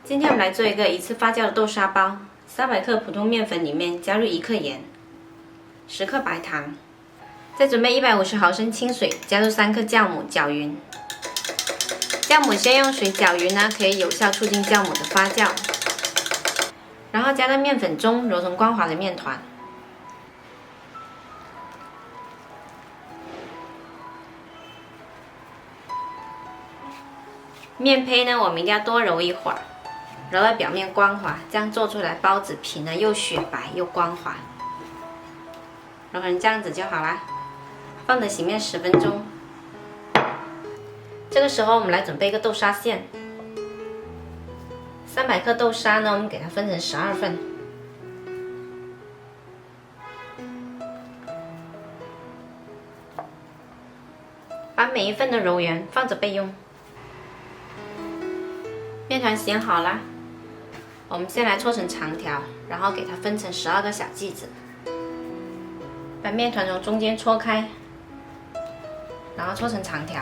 今天我们来做一次发酵的豆沙包。300克普通面粉里面加入1克盐，10克白糖，再准备150毫升清水，加入3克酵母，搅匀。酵母先用水搅匀呢，可以有效促进酵母的发酵。然后加到面粉中，揉成光滑的面团。面胚呢，我们一定要多揉一会儿。揉到表面光滑，这样做出来包子皮呢又雪白又光滑，揉成这样子就好啦。放着醒面10分钟。这个时候我们来准备一个豆沙馅。300克豆沙呢，我们给它分成12份。把每一份都揉圆，放着备用。面团醒好啦。我们先来搓成长条，然后给它分成12个小剂子，把面团从中间搓开，然后搓成长条。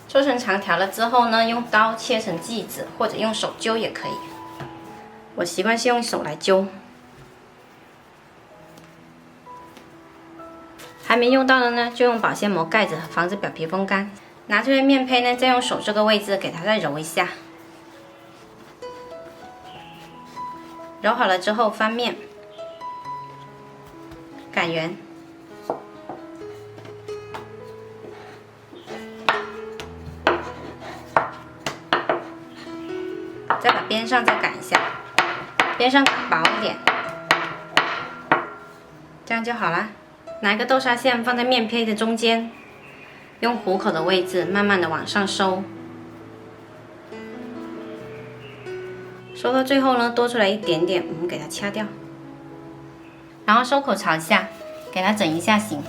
搓成长条了之后呢，用刀切成剂子，或者用手揪也可以。我习惯是用手来揪。还没用到的呢，就用保鲜膜盖着，防止表皮风干。拿出来面胚呢，再用手这个位置给它再揉一下。揉好了之后翻面，擀圆，再把边上再擀一下，边上擀薄一点，这样就好啦。拿一个豆沙馅放在面胚的中间，用虎口的位置慢慢的往上收。收到最后呢，多出来一点点，我们给它掐掉，然后收口朝下，给它整一下形，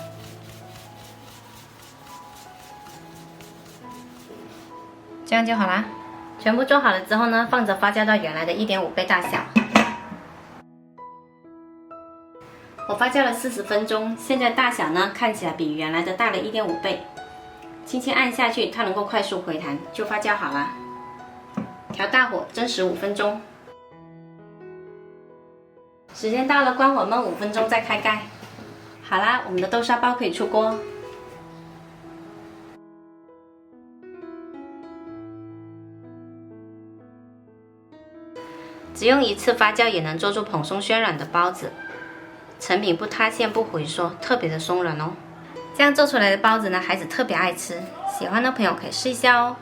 这样就好啦。全部做好了之后呢，放着发酵到原来的1.5倍大小。我发酵了40分钟，现在大小呢看起来比原来的大了1.5倍。轻轻按下去，它能够快速回弹，就发酵好了。调大火蒸15分钟，时间到了，关火焖5分钟再开盖。好啦，我们的豆沙包可以出锅。只用1次发酵也能做出蓬松暄软的包子，成品不塌陷不回缩，特别的松软哦。这样做出来的包子呢，孩子特别爱吃，喜欢的朋友可以试一下哦。